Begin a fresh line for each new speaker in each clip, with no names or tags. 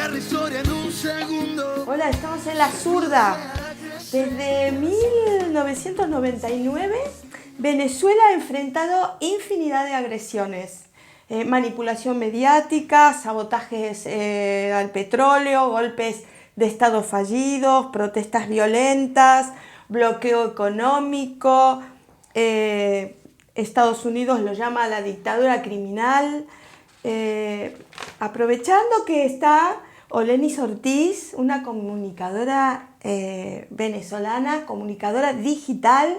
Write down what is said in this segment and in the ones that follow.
cambiar la historia en un segundo.
Hola, estamos en La Zurda. Desde 1999, Venezuela ha enfrentado infinidad de agresiones. Manipulación mediática, sabotajes al petróleo, golpes de estado fallidos, protestas violentas, bloqueo económico. Estados Unidos lo llama la dictadura criminal. Aprovechando que está Olenis Ortiz, una comunicadora venezolana, comunicadora digital,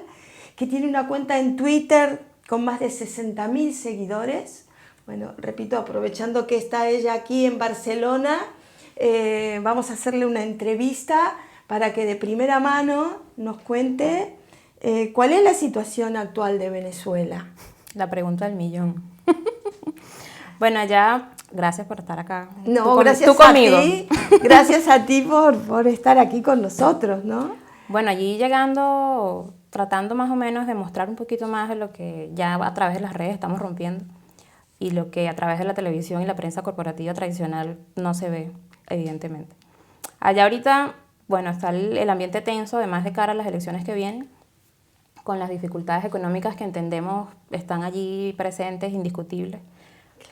que tiene una cuenta en Twitter con más de 60.000 seguidores. Bueno, repito, aprovechando que está ella aquí en Barcelona, vamos a hacerle una entrevista para que de primera mano nos cuente cuál es la situación actual de Venezuela.
La pregunta del millón. Bueno, ya, gracias por estar acá.
No, gracias a ti. Gracias a ti por estar aquí con nosotros, ¿no?
Bueno, allí llegando, tratando más o menos de mostrar un poquito más de lo que ya a través de las redes estamos rompiendo y lo que a través de la televisión y la prensa corporativa tradicional no se ve, evidentemente. Allá ahorita, bueno, está el ambiente tenso, además de cara a las elecciones que vienen, con las dificultades económicas que entendemos están allí presentes, indiscutibles,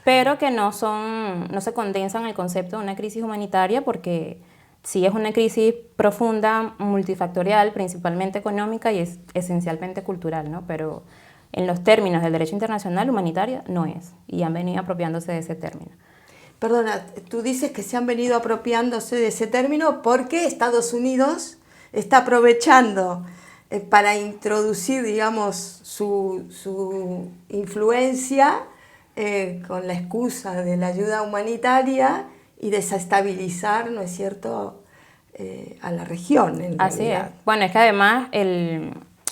pero que no se condensan en el concepto de una crisis humanitaria, porque sí es una crisis profunda, multifactorial, principalmente económica y es esencialmente cultural, ¿no? Pero en los términos del derecho internacional, humanitaria no es, y han venido apropiándose de ese término.
Perdona, tú dices que se han venido apropiándose de ese término porque Estados Unidos está aprovechando para introducir, digamos, su influencia con la excusa de la ayuda humanitaria y desestabilizar, ¿no es cierto?, a la región.
Así es. Bueno, es que además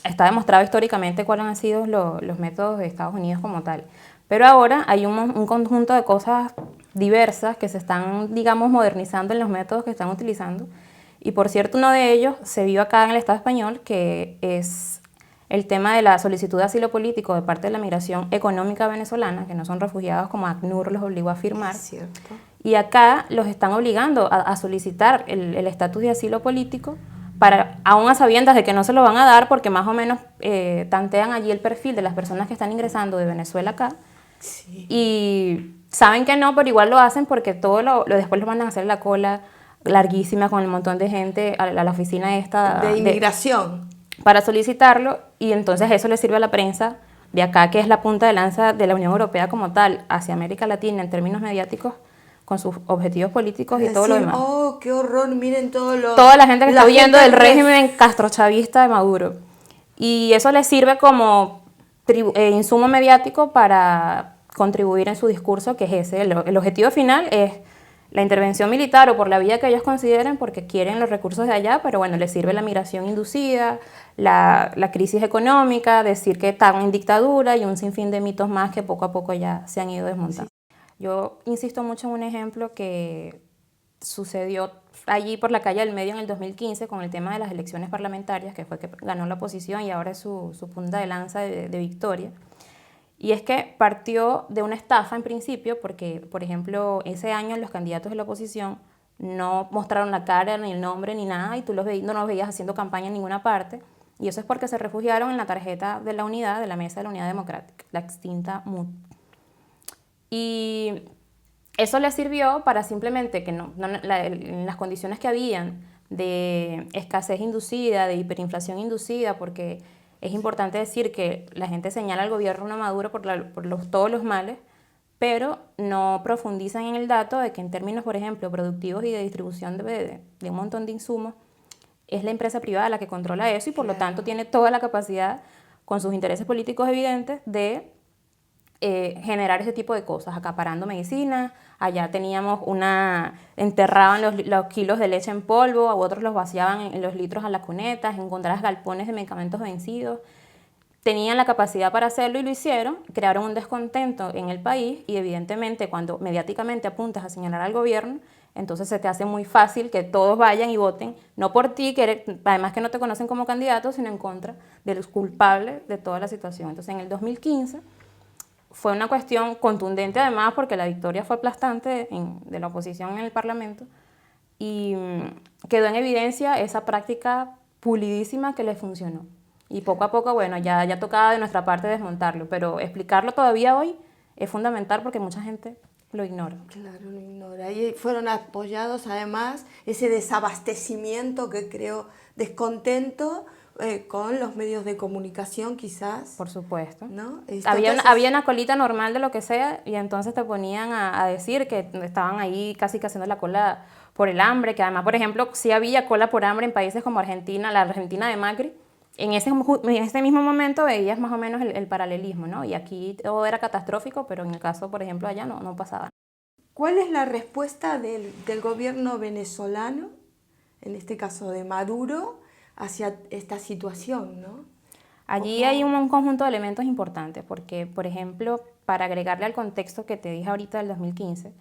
está demostrado históricamente cuáles han sido los métodos de Estados Unidos como tal. Pero ahora hay un conjunto de cosas diversas que se están, digamos, modernizando en los métodos que están utilizando. Y por cierto, uno de ellos se vio acá en el Estado español, que es el tema de la solicitud de asilo político de parte de la migración económica venezolana, que no son refugiados como ACNUR los obligó a firmar.
Es cierto.
Y acá los están obligando a solicitar el estatus de asilo político, aún a sabiendas de que no se lo van a dar, porque más o menos tantean allí el perfil de las personas que están ingresando de Venezuela acá.
Sí.
Y saben que no, pero igual lo hacen porque después lo mandan a hacer la cola larguísima con el montón de gente a la oficina esta
de inmigración
para solicitarlo, y entonces eso le sirve a la prensa de acá, que es la punta de lanza de la Unión Europea como tal, hacia América Latina en términos mediáticos, con sus objetivos políticos y todo lo demás.
Oh, qué horror, miren
toda la gente que está huyendo del régimen castrochavista de Maduro. Y eso les sirve como insumo mediático para contribuir en su discurso, que es ese. El objetivo final es la intervención militar o por la vía que ellos consideren, porque quieren los recursos de allá, pero bueno, les sirve la migración inducida, la crisis económica, decir que están en dictadura y un sinfín de mitos más que poco a poco ya se han ido desmontando. Sí. Yo insisto mucho en un ejemplo que sucedió allí por la calle del Medio en el 2015 con el tema de las elecciones parlamentarias, que fue que ganó la oposición y ahora es su punta de lanza de victoria. Y es que partió de una estafa en principio porque, por ejemplo, ese año los candidatos de la oposición no mostraron la cara, ni el nombre, ni nada, y tú no los veías haciendo campaña en ninguna parte. Y eso es porque se refugiaron en la tarjeta de la unidad, de la Mesa de la Unidad Democrática, la extinta MUD. Y eso les sirvió para simplemente que en las condiciones que habían de escasez inducida, de hiperinflación inducida, porque es importante decir que la gente señala al gobierno de Maduro por todos los males, pero no profundizan en el dato de que en términos, por ejemplo, productivos y de distribución de un montón de insumos, es la empresa privada la que controla eso y por lo tanto tiene toda la capacidad, con sus intereses políticos evidentes, de generar ese tipo de cosas, acaparando medicinas. Allá teníamos enterraban los kilos de leche en polvo, a otros los vaciaban en los litros a las cunetas, encontraban galpones de medicamentos vencidos. Tenían la capacidad para hacerlo y lo hicieron, crearon un descontento en el país y evidentemente cuando mediáticamente apuntas a señalar al gobierno, entonces se te hace muy fácil que todos vayan y voten, no por ti, además que no te conocen como candidato, sino en contra de los culpables de toda la situación. Entonces en el 2015 fue una cuestión contundente además porque la victoria fue aplastante de la oposición en el Parlamento, y quedó en evidencia esa práctica pulidísima que les funcionó. Y poco a poco, bueno, ya tocaba de nuestra parte desmontarlo, pero explicarlo todavía hoy es fundamental porque mucha gente lo ignora.
Claro, lo ignora. Y fueron apoyados además ese desabastecimiento que creó descontento con los medios de comunicación quizás.
Por supuesto.
¿No?
Había una colita normal de lo que sea y entonces te ponían a decir que estaban ahí casi que haciendo la cola por el hambre, que además, por ejemplo, sí había cola por hambre en países como Argentina, la Argentina de Macri. En ese mismo momento veías más o menos el paralelismo, ¿no? Y aquí todo era catastrófico, pero en el caso, por ejemplo, allá no pasaba.
¿Cuál es la respuesta del gobierno venezolano, en este caso de Maduro, hacia esta situación, ¿no?
Allí hay un conjunto de elementos importantes, porque, por ejemplo, para agregarle al contexto que te dije ahorita del 2015,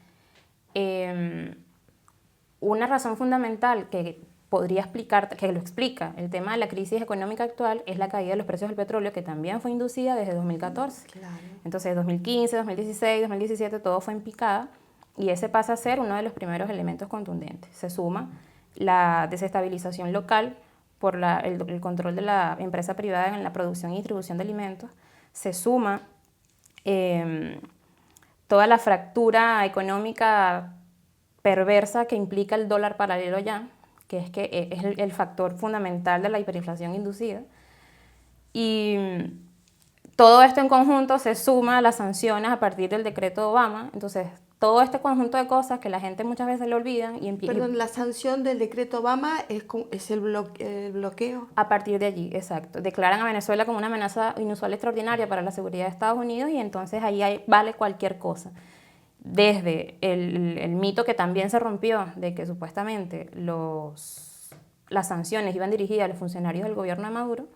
una razón fundamental que podría explicar, que lo explica el tema de la crisis económica actual, es la caída de los precios del petróleo, que también fue inducida desde 2014.
Claro.
Entonces, 2015, 2016, 2017, todo fue en picada, y ese pasa a ser uno de los primeros elementos contundentes. Se suma la desestabilización local por el control de la empresa privada en la producción y distribución de alimentos, se suma toda la fractura económica perversa que implica el dólar paralelo ya, que es el factor fundamental de la hiperinflación inducida. Y todo esto en conjunto se suma a las sanciones a partir del decreto de Obama. Entonces, todo este conjunto de cosas que la gente muchas veces le olvidan.
Perdón, la sanción del decreto Obama es el bloqueo.
A partir de allí, exacto. Declaran a Venezuela como una amenaza inusual extraordinaria para la seguridad de Estados Unidos y entonces ahí vale cualquier cosa. Desde el mito que también se rompió de que supuestamente las sanciones iban dirigidas a los funcionarios del gobierno de Maduro,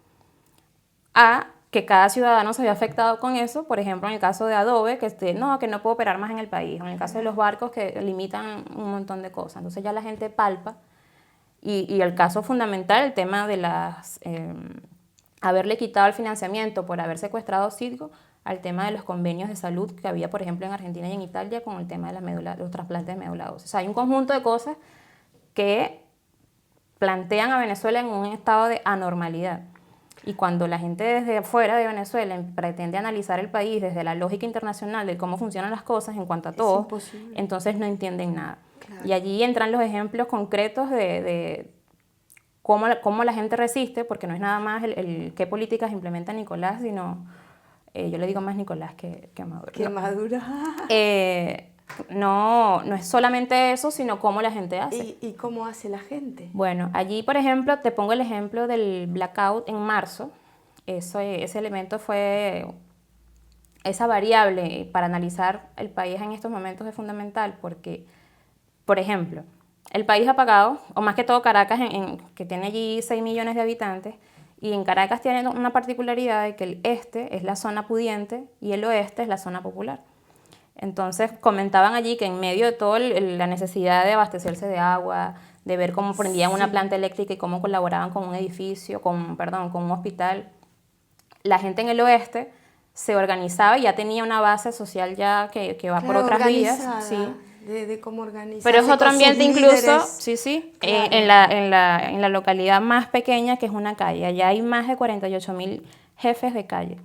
a que cada ciudadano se había afectado con eso, por ejemplo, en el caso de Adobe, que no puede operar más en el país, o en el caso de los barcos que limitan un montón de cosas. Entonces ya la gente palpa, y el caso fundamental, el tema de haberle quitado el financiamiento por haber secuestrado Citgo, al tema de los convenios de salud que había, por ejemplo, en Argentina y en Italia con el tema de los trasplantes de médula ósea. O sea, hay un conjunto de cosas que plantean a Venezuela en un estado de anormalidad. Y cuando la gente desde afuera de Venezuela pretende analizar el país desde la lógica internacional de cómo funcionan las cosas en cuanto a todo, entonces no entienden nada. Claro. Y allí entran los ejemplos concretos de cómo la gente resiste, porque no es nada más qué políticas implementa Nicolás, sino, yo le digo más Nicolás que Maduro.
Que Maduro.
No es solamente eso, sino cómo la gente hace.
¿Y cómo hace la gente?
Bueno, allí, por ejemplo, te pongo el ejemplo del blackout en marzo. Ese elemento esa variable para analizar el país en estos momentos es fundamental porque, por ejemplo, el país apagado, o más que todo Caracas, que tiene allí 6 millones de habitantes, y en Caracas tiene una particularidad de que el este es la zona pudiente y el oeste es la zona popular. Entonces comentaban allí que en medio de toda la necesidad de abastecerse de agua, de ver cómo prendían una planta eléctrica y cómo colaboraban con un edificio, con un hospital, la gente en el oeste se organizaba y ya tenía una base social ya que va por otras vías. Sí.
De cómo organizarse.
Pero es otro ambiente incluso,
claro.
en la localidad más pequeña, que es una calle. Allá hay más de 48.000 jefes de calle,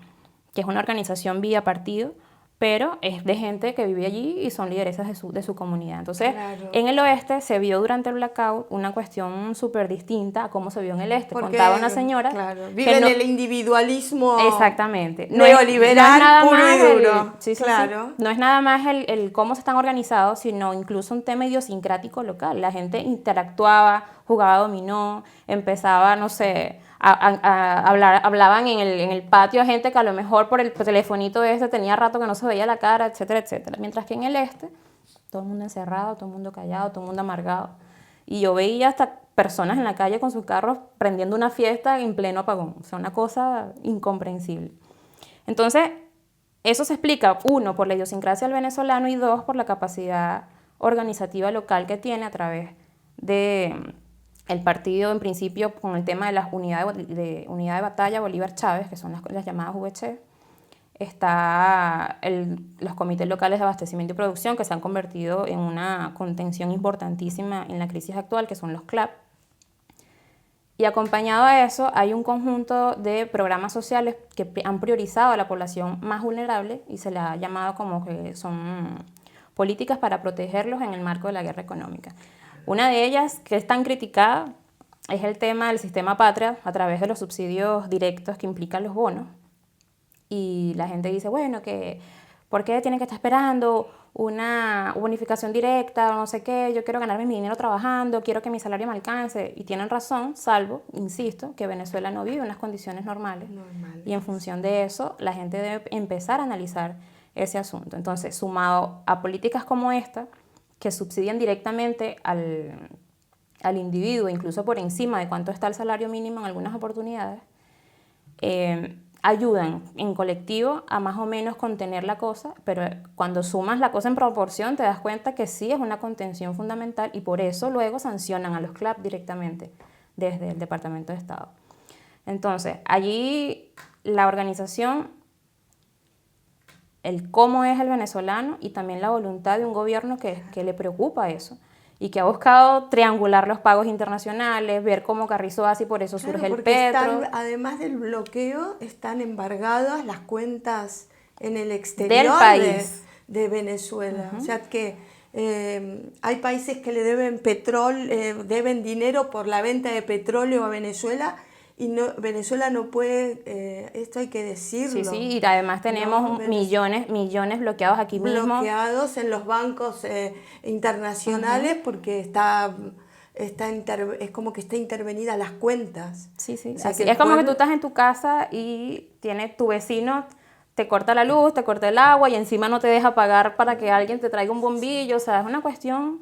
que es una organización vía partido, pero es de gente que vive allí y son lideresas de su comunidad. Entonces, claro, en el oeste se vio durante el blackout una cuestión súper distinta a cómo se vio en el este.
Porque,
contaba una señora...
Claro, vive en el individualismo
exactamente,
neoliberal puro y duro. Claro.
No es nada más el cómo se están organizados, sino incluso un tema idiosincrático local. La gente interactuaba, jugaba dominó, empezaba, no sé... hablaban en el patio a gente que a lo mejor por el telefonito tenía rato que no se veía la cara, etcétera, etcétera. Mientras que en el este, todo el mundo encerrado, todo el mundo callado, todo el mundo amargado. Y yo veía hasta personas en la calle con sus carros prendiendo una fiesta en pleno apagón. O sea, una cosa incomprensible. Entonces, eso se explica, uno, por la idiosincrasia del venezolano y dos, por la capacidad organizativa local que tiene a través de... el partido, en principio, con el tema de las unidades de batalla Bolívar Chávez, que son las llamadas VC, está los comités locales de abastecimiento y producción, que se han convertido en una contención importantísima en la crisis actual, que son los CLAP. Y acompañado a eso hay un conjunto de programas sociales que han priorizado a la población más vulnerable y se les ha llamado como que son políticas para protegerlos en el marco de la guerra económica. Una de ellas, que es tan criticada, es el tema del sistema patria a través de los subsidios directos que implican los bonos. Y la gente dice, bueno, que ¿por qué tienen que estar esperando una bonificación directa o no sé qué? Yo quiero ganarme mi dinero trabajando, quiero que mi salario me alcance. Y tienen razón, salvo, insisto, que Venezuela no vive en unas condiciones normales. Y en función de eso, la gente debe empezar a analizar ese asunto. Entonces, sumado a políticas como esta, que subsidian directamente al individuo, incluso por encima de cuánto está el salario mínimo en algunas oportunidades, ayudan en colectivo a más o menos contener la cosa, pero cuando sumas la cosa en proporción te das cuenta que sí es una contención fundamental y por eso luego sancionan a los CLAP directamente desde el Departamento de Estado. Entonces, allí la organización, el cómo es el venezolano y también la voluntad de un gobierno que le preocupa eso y que ha buscado triangular los pagos internacionales, ver cómo Carrizo hace y por eso surge el petro.
Además del bloqueo, están embargadas las cuentas en el exterior
del país
de Venezuela. O sea que hay países que le deben petróleo, deben dinero por la venta de petróleo a Venezuela. Y no, Venezuela no puede, esto hay que decirlo.
Sí, y además tenemos millones bloqueados aquí mismo.
Bloqueados en los bancos internacionales porque es como que está intervenida las cuentas.
Sí,
o sea,
es como que tú estás en tu casa y tu vecino te corta la luz, te corta el agua y encima no te deja pagar para que alguien te traiga un bombillo. O sea, es una cuestión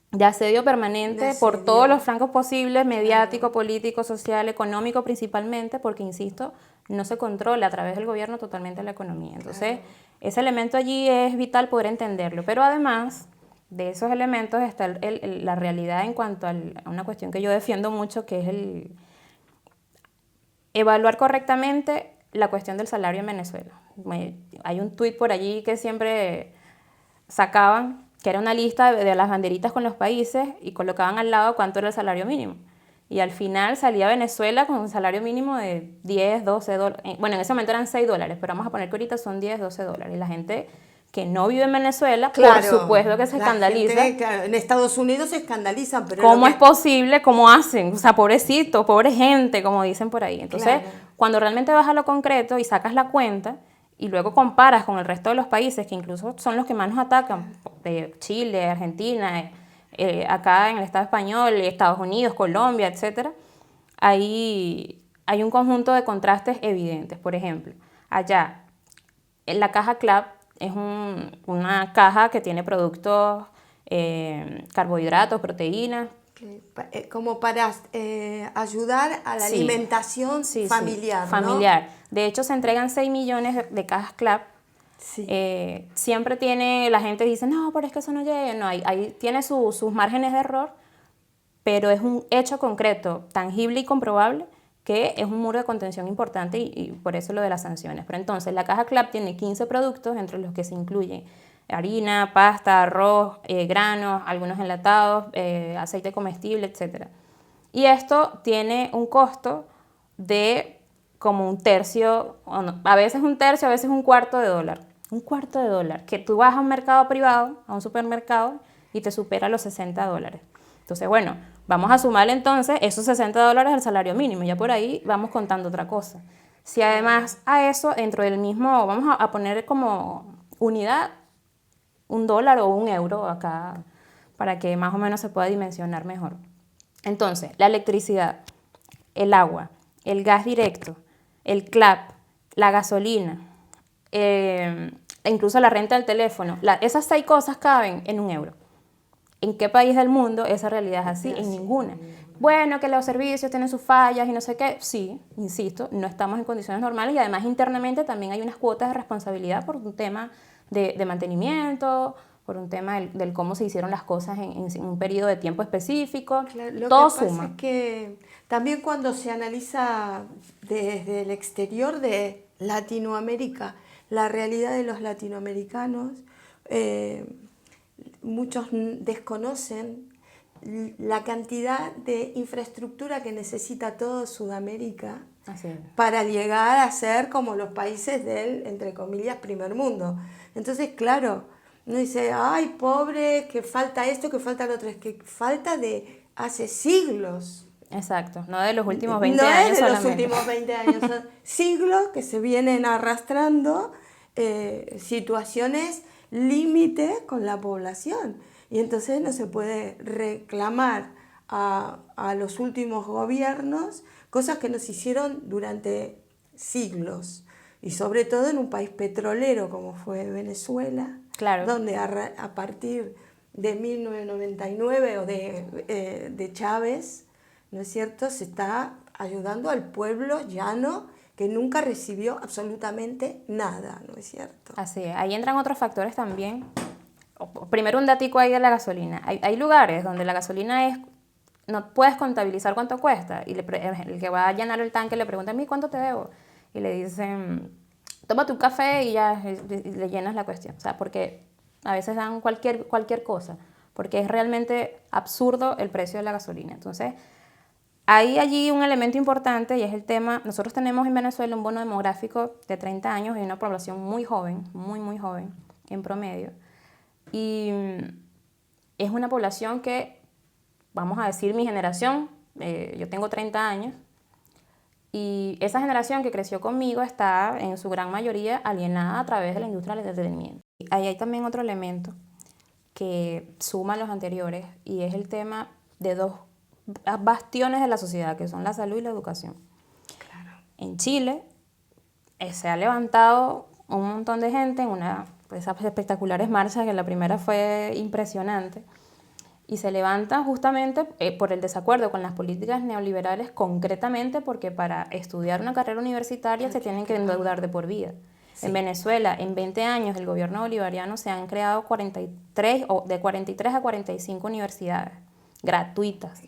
de asedio permanente por todos los flancos posibles, mediático, político, social, económico principalmente, porque, insisto, no se controla a través del gobierno totalmente la economía. Entonces, ese elemento allí es vital poder entenderlo. Pero además de esos elementos está la realidad en cuanto a una cuestión que yo defiendo mucho, que es el evaluar correctamente la cuestión del salario en Venezuela. Hay un tuit por allí que siempre sacaban, que era una lista de las banderitas con los países y colocaban al lado cuánto era el salario mínimo. Y al final salía Venezuela con un salario mínimo de 10, 12 dólares. Bueno, en ese momento eran 6 dólares, pero vamos a poner que ahorita son 10, 12 dólares. Y la gente que no vive en Venezuela, por supuesto que se escandaliza.
En Estados Unidos se escandalizan, pero...
¿Cómo es posible? ¿Cómo hacen? O sea, pobrecito, pobre gente, como dicen por ahí. Entonces, cuando realmente vas a lo concreto y sacas la cuenta, y luego comparas con el resto de los países, que incluso son los que más nos atacan, de Chile, Argentina, acá en el Estado español, Estados Unidos, Colombia, etc., hay un conjunto de contrastes evidentes. Por ejemplo, allá, en la caja CLAP es una caja que tiene productos, carbohidratos, proteínas.
Como para ayudar a la alimentación familiar, ¿no?
Familiar. De hecho, se entregan 6 millones de cajas CLAP. Siempre la gente dice, no, pero es que eso no llega. No, ahí tiene sus márgenes de error, pero es un hecho concreto, tangible y comprobable, que es un muro de contención importante y por eso lo de las sanciones. Pero entonces, la caja CLAP tiene 15 productos, entre los que se incluyen harina, pasta, arroz, granos, algunos enlatados, aceite comestible, etc. Y esto tiene un costo de como un tercio, a veces un tercio, a veces un cuarto de dólar. Un cuarto de dólar, que tú vas a un mercado privado, a un supermercado, y te supera los 60 dólares. Entonces, bueno, vamos a sumarle entonces esos 60 dólares al salario mínimo, ya por ahí vamos contando otra cosa. Si además a eso, dentro del mismo, vamos a poner como unidad, $1 o €1 acá, para que más o menos se pueda dimensionar mejor. Entonces, la electricidad, el agua, el gas directo, el CLAP, la gasolina, incluso la renta del teléfono, esas 6 cosas caben en €1. ¿En qué país del mundo esa realidad es así? En ninguna. Bueno, que los servicios tienen sus fallas y no sé qué. Sí, insisto, no estamos en condiciones normales y además internamente también hay unas cuotas de responsabilidad por un tema de mantenimiento, por un tema del cómo se hicieron las cosas en un periodo de tiempo específico.
Claro,
todo
lo que
suma.
pasa es que también cuando se analiza desde el exterior Latinoamérica, la realidad de los latinoamericanos, muchos desconocen la cantidad de infraestructura que necesita todo Sudamérica para llegar a ser como los países del, entre comillas, primer mundo. Entonces, claro, uno dice, ay, pobre, que falta esto, que falta lo otro, es que falta de hace siglos.
Exacto, no de los últimos 20 años solamente.
No es de los últimos 20 años, son siglos que se vienen arrastrando situaciones límite con la población. Y entonces no se puede reclamar a los últimos gobiernos cosas que nos hicieron durante siglos. Y sobre todo en un país petrolero como fue Venezuela,
claro,
donde a partir de 1999 o de Chávez, ¿no es cierto?, se está ayudando al pueblo llano que nunca recibió absolutamente nada, ¿no es cierto?
Así es. Ahí entran otros factores también. Primero un datico ahí de la gasolina. Hay lugares donde la gasolina no puedes contabilizar cuánto cuesta. Y el que va a llenar el tanque le pregunta a mí cuánto te debo. Y le dicen, toma tu café y ya y le llenas la cuestión. O sea, porque a veces dan cualquier cosa. Porque es realmente absurdo el precio de la gasolina. Entonces, hay allí un elemento importante y es el tema, nosotros tenemos en Venezuela un bono demográfico de 30 años y una población muy joven, muy joven en promedio. Y es una población que, vamos a decir, mi generación, yo tengo 30 años, y esa generación que creció conmigo está en su gran mayoría alienada a través de la industria del entretenimiento. Ahí hay también otro elemento que suma a los anteriores y es el tema de dos bastiones de la sociedad, que son la salud y la educación.
Claro.
En Chile se ha levantado un montón de gente en esas espectaculares marchas, que la primera fue impresionante, y se levantan justamente por el desacuerdo con las políticas neoliberales, concretamente porque para estudiar una carrera universitaria se tienen que endeudar de por vida. Sí. En Venezuela, en 20 años del gobierno bolivariano se han creado de 43 a 45 universidades gratuitas.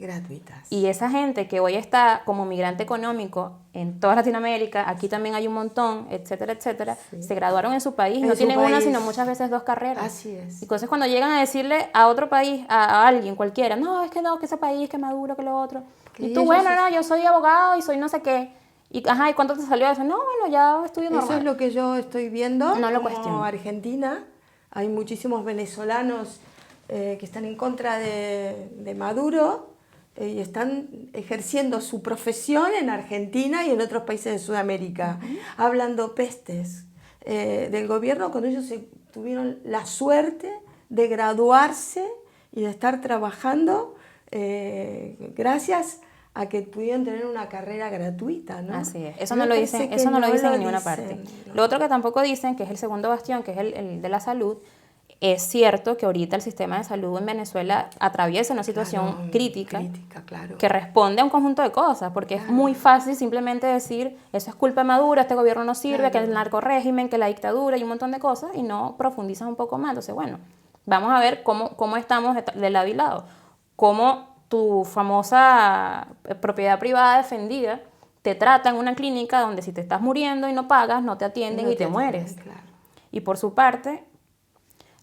Y esa gente que hoy está como migrante económico en toda Latinoamérica, aquí también hay un montón, etcétera, etcétera, sí, se graduaron en su país, no tienen una, sino muchas veces dos carreras.
Así es.
Entonces cuando llegan a decirle a otro país, a alguien cualquiera, no, que ese país, que Maduro, que lo otro, y tú, bueno, no, yo soy abogado y soy no sé qué, y ¿y cuánto te salió eso? No, bueno, ya estudio normal.
Eso es lo que yo estoy viendo,
no lo
como
cuestiono.
Argentina, hay muchísimos venezolanos que están en contra de Maduro y están ejerciendo su profesión en Argentina y en otros países de Sudamérica, hablando pestes del gobierno cuando ellos tuvieron la suerte de graduarse y de estar trabajando gracias a que pudieron tener una carrera gratuita, ¿no?
Así es, eso no lo dicen en ninguna parte. No. Lo otro que tampoco dicen, que es el segundo bastión, que es el de la salud. Es cierto que ahorita el sistema de salud en Venezuela atraviesa una situación crítica,
claro,
que responde a un conjunto de cosas, porque es muy fácil simplemente decir, eso es culpa de Maduro, este gobierno no sirve, que el narcorrégimen, que la dictadura y un montón de cosas, y no profundizas un poco más. Entonces, bueno, vamos a ver cómo estamos de lado y lado, cómo tu famosa propiedad privada defendida te trata en una clínica donde si te estás muriendo y no pagas, no te atienden y te mueres.
Claro.
Y por su parte,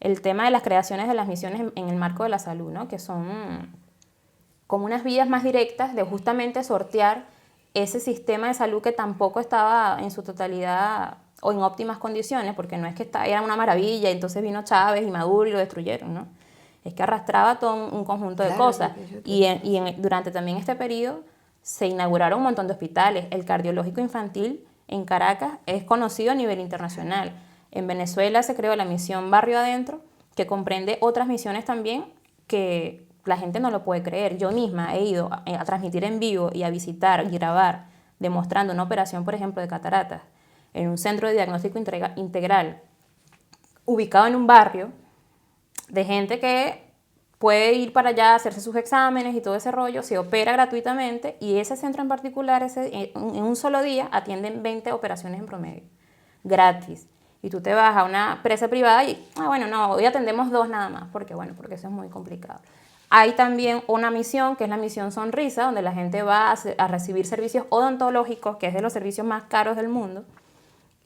el tema de las creaciones de las misiones en el marco de la salud, ¿no? Que son como unas vías más directas de justamente sortear ese sistema de salud que tampoco estaba en su totalidad o en óptimas condiciones, porque no es que era una maravilla y entonces vino Chávez y Maduro y lo destruyeron, ¿no? Es que arrastraba todo un conjunto de cosas. Durante también este periodo se inauguraron un montón de hospitales. El cardiológico infantil en Caracas es conocido a nivel internacional. En Venezuela se creó la misión Barrio Adentro, que comprende otras misiones también que la gente no lo puede creer. Yo misma he ido a transmitir en vivo y a visitar y grabar, demostrando una operación, por ejemplo, de cataratas, en un centro de diagnóstico integral, ubicado en un barrio, de gente que puede ir para allá, hacerse sus exámenes y todo ese rollo, se opera gratuitamente, y ese centro en particular, en un solo día, atienden 20 operaciones en promedio, gratis. Y tú te vas a una empresa privada y, hoy atendemos 2 nada más, porque eso es muy complicado. Hay también una misión, que es la misión Sonrisa, donde la gente va a recibir servicios odontológicos, que es de los servicios más caros del mundo,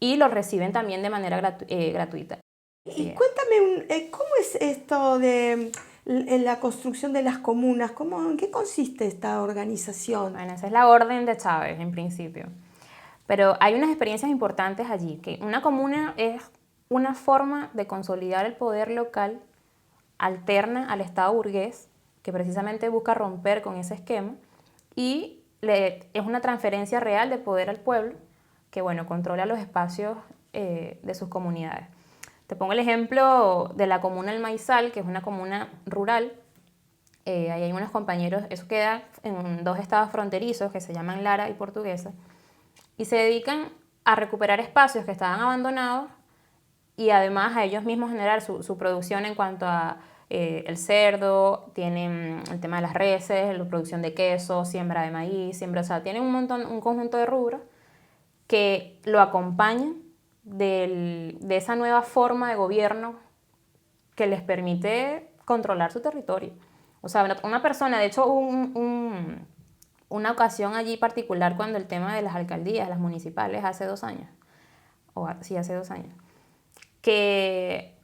y lo reciben también de manera gratuita.
Y cuéntame, ¿cómo es esto de la construcción de las comunas? ¿En qué consiste esta organización?
Bueno, esa es la orden de Chávez, en principio. Pero hay unas experiencias importantes allí, que una comuna es una forma de consolidar el poder local alterna al Estado burgués, que precisamente busca romper con ese esquema, y es una transferencia real de poder al pueblo, que bueno, controla los espacios de sus comunidades. Te pongo el ejemplo de la comuna El Maizal, que es una comuna rural. Ahí hay unos compañeros, eso queda en 2 estados fronterizos que se llaman Lara y Portuguesa, y se dedican a recuperar espacios que estaban abandonados y además a ellos mismos generar su producción en cuanto a el cerdo, tienen el tema de las reses, la producción de queso, siembra de maíz, o sea, tienen un conjunto de rubros que lo acompañan de esa nueva forma de gobierno que les permite controlar su territorio. O sea, una persona, de hecho, una ocasión allí particular cuando el tema de las alcaldías, las municipales, hace 2 años, hace 2 años, que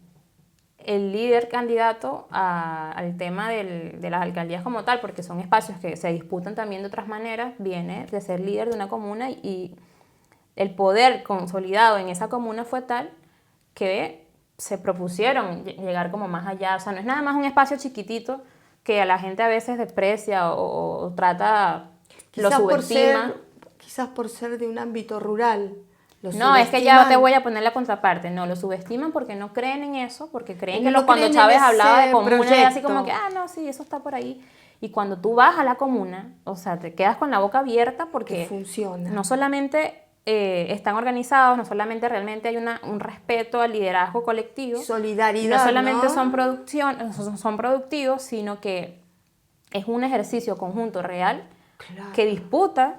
el líder candidato al tema de las alcaldías como tal, porque son espacios que se disputan también de otras maneras, viene de ser líder de una comuna y el poder consolidado en esa comuna fue tal que se propusieron llegar como más allá. O sea, no es nada más un espacio chiquitito que a la gente a veces desprecia o trata, lo subestima.
Quizás por ser de un ámbito rural.
No, es que ya te voy a poner la contraparte. No, lo subestiman porque no creen en eso, porque creen que cuando Chávez hablaba de comuna era así como que, no, sí, eso está por ahí. Y cuando tú vas a la comuna, o sea, te quedas con la boca abierta porque
funciona.
No solamente están organizados, no solamente realmente hay un respeto al liderazgo colectivo.
Solidaridad,
no solamente son productivos, sino que es un ejercicio conjunto real que disputa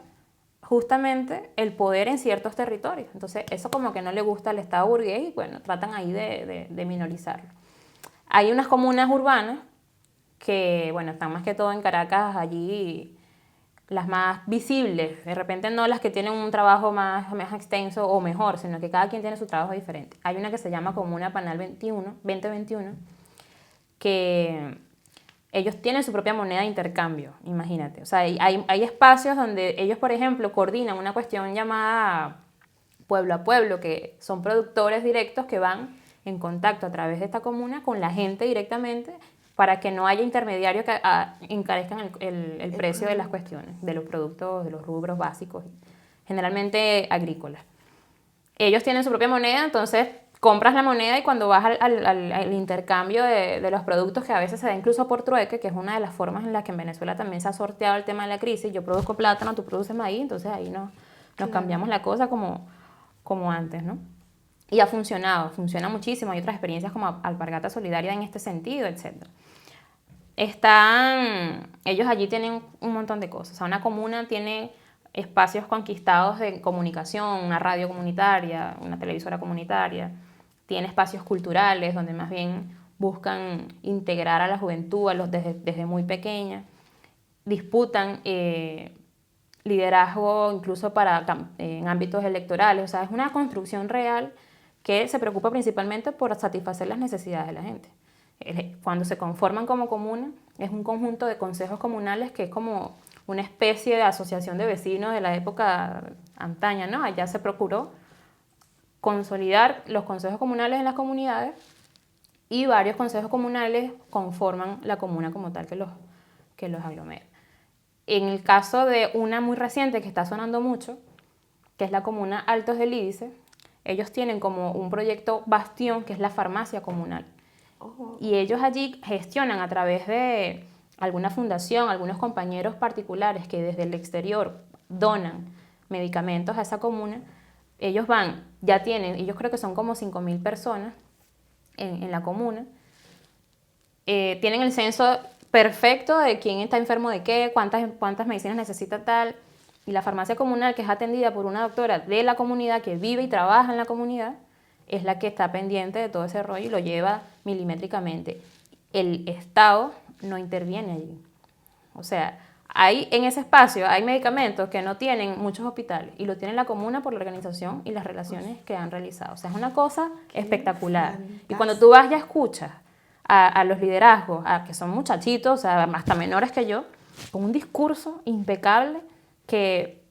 justamente el poder en ciertos territorios. Entonces, eso como que no le gusta al Estado burgués y bueno, tratan ahí de minorizarlo. Hay unas comunas urbanas que, bueno, están más que todo en Caracas, allí las más visibles, de repente no las que tienen un trabajo más extenso o mejor, sino que cada quien tiene su trabajo diferente. Hay una que se llama Comuna Panal 2021, que ellos tienen su propia moneda de intercambio, imagínate. O sea, hay espacios donde ellos, por ejemplo, coordinan una cuestión llamada pueblo a pueblo, que son productores directos que van en contacto a través de esta comuna con la gente directamente para que no haya intermediarios que encarezcan el precio de las cuestiones, de los productos, de los rubros básicos, generalmente agrícolas. Ellos tienen su propia moneda, entonces compras la moneda y cuando vas al intercambio de los productos, que a veces se da incluso por trueque, que es una de las formas en las que en Venezuela también se ha sorteado el tema de la crisis. Yo produzco plátano, tú produces maíz, entonces ahí nos cambiamos la cosa como antes, ¿no? Y ha funcionado, funciona muchísimo. Hay otras experiencias como Alpargata Solidaria en este sentido, etc. Ellos allí tienen un montón de cosas. O sea, una comuna tiene espacios conquistados de comunicación, una radio comunitaria, una televisora comunitaria, tiene espacios culturales donde más bien buscan integrar a la juventud desde muy pequeña, disputan liderazgo incluso en ámbitos electorales. O sea, es una construcción real que se preocupa principalmente por satisfacer las necesidades de la gente. Cuando se conforman como comuna, es un conjunto de consejos comunales que es como una especie de asociación de vecinos de la época antaña, ¿no? Allá se procuró consolidar los consejos comunales en las comunidades y varios consejos comunales conforman la comuna como tal que los aglomera. En el caso de una muy reciente que está sonando mucho, que es la comuna Altos del Lídice, ellos tienen como un proyecto bastión que es la farmacia comunal. Y ellos allí gestionan a través de alguna fundación, algunos compañeros particulares que desde el exterior donan medicamentos a esa comuna. Ellos y yo creo que son como 5.000 personas en la comuna. Tienen el censo perfecto de quién está enfermo de qué, cuántas medicinas necesita tal. Y la farmacia comunal, que es atendida por una doctora de la comunidad que vive y trabaja en la comunidad, es la que está pendiente de todo ese rollo y lo lleva milimétricamente. El Estado no interviene allí. O sea, En ese espacio hay medicamentos que no tienen muchos hospitales y lo tiene la comuna por la organización y las relaciones que han realizado. O sea, es una cosa espectacular.
fantástico.
Y cuando tú vas ya escuchas a los liderazgos, que son muchachitos, o sea, hasta menores que yo, con un discurso impecable que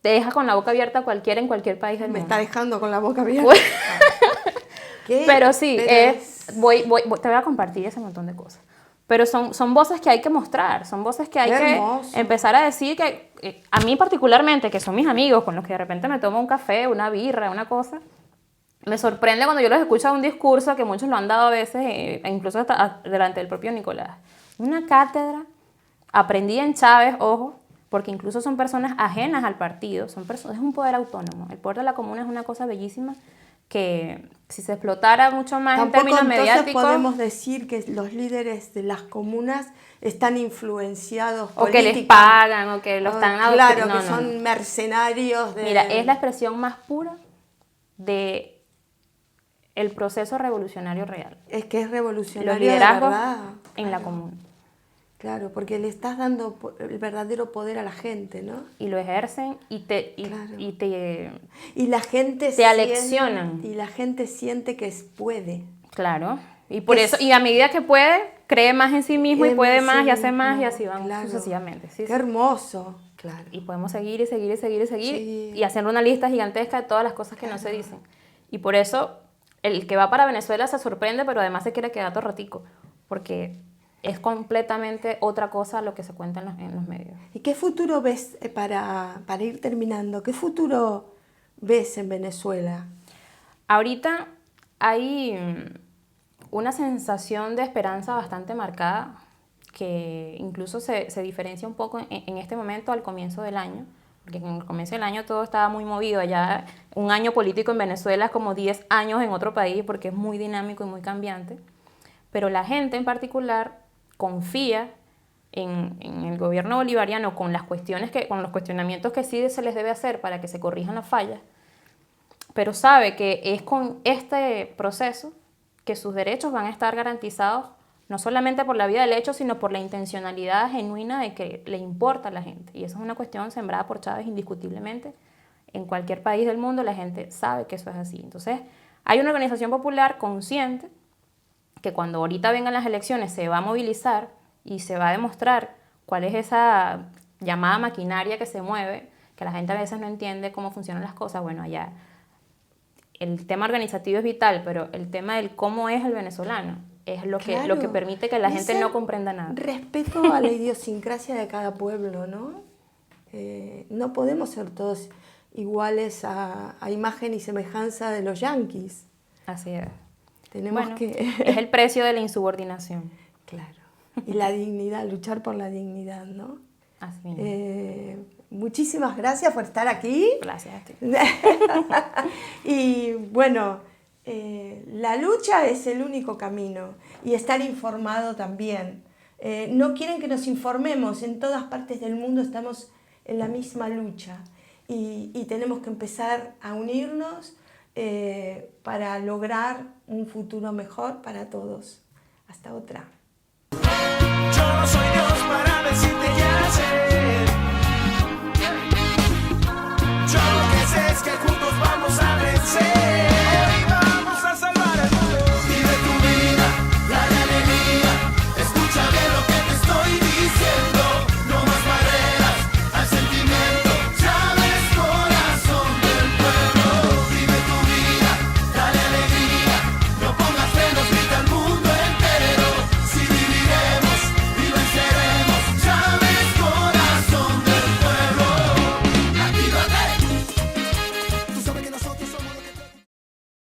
te deja con la boca abierta a cualquiera en cualquier país del
Me
mundo.
está dejando con la boca abierta.
Pues,
¿Qué?
pero sí,
Pero
te voy a compartir ese montón de cosas. Pero son voces que hay que mostrar, son voces que hay
Qué
que
hermoso.
empezar a decir que, a mí particularmente, que son mis amigos con los que de repente me tomo un café, una birra, una cosa, me sorprende cuando yo los escucho a un discurso que muchos lo han dado a veces, incluso hasta delante del propio Nicolás. Una cátedra aprendida en Chávez, ojo, porque incluso son personas ajenas al partido, es un poder autónomo. El poder de la comuna es una cosa bellísima que si se explotara mucho más
tampoco
en términos
entonces
mediáticos,
podemos decir que los líderes de las comunas están influenciados
o que les
políticamente.
pagan, o que lo están
Claro,
no,
que son mercenarios de...
Mira, es la expresión más pura de el proceso revolucionario real.
Es que es
Los
liderazgo
liderazgos
de verdad.
en la comuna.
Claro, porque le estás dando el verdadero poder a la gente, ¿no?
Y lo ejercen
Claro.
te
Y la gente
Te aleccionan.
Y la gente siente que puede.
claro. Y por eso, y a medida que puede, cree más en sí mismo y puede más y hace más y así van
Claro.
sucesivamente. Sí,
Qué
sí.
hermoso. Claro.
Y podemos seguir y seguir y seguir y seguir
Sí.
y hacer una lista gigantesca de todas las cosas que no se dicen. Y por eso el que va para Venezuela se sorprende, pero además se quiere quedar todo ratico, porque es completamente otra cosa lo que se cuenta en los medios.
¿Y qué futuro ves, para ir terminando, qué futuro ves en Venezuela?
Ahorita hay una sensación de esperanza bastante marcada que incluso se diferencia un poco en este momento al comienzo del año, porque en el comienzo del año todo estaba muy movido. Allá un año político en Venezuela es como 10 años en otro país porque es muy dinámico y muy cambiante, pero la gente en particular confía en el gobierno bolivariano con los cuestionamientos que sí se les debe hacer para que se corrijan las fallas, pero sabe que es con este proceso que sus derechos van a estar garantizados, no solamente por la vida del hecho, sino por la intencionalidad genuina de que le importa a la gente. Y eso es una cuestión sembrada por Chávez indiscutiblemente. En cualquier país del mundo la gente sabe que eso es así. Entonces, hay una organización popular consciente que cuando ahorita vengan las elecciones se va a movilizar y se va a demostrar cuál es esa llamada maquinaria que se mueve, que la gente a veces no entiende cómo funcionan las cosas. Bueno, allá el tema organizativo es vital, pero el tema del cómo es el venezolano es lo que permite que la gente no comprenda nada.
Respeto a la idiosincrasia de cada pueblo, ¿no? No podemos ser todos iguales a imagen y semejanza de los yanquis.
Así es.
Tenemos
Bueno,
que...
es el precio de la insubordinación.
Claro. Y la dignidad, luchar por la dignidad, ¿no?
Así mismo.
Muchísimas gracias por estar aquí.
Gracias a ti.
Y bueno, la lucha es el único camino y estar informado también. No quieren que nos informemos, en todas partes del mundo estamos en la misma lucha y tenemos que empezar a unirnos para lograr un futuro mejor para todos. Hasta otra.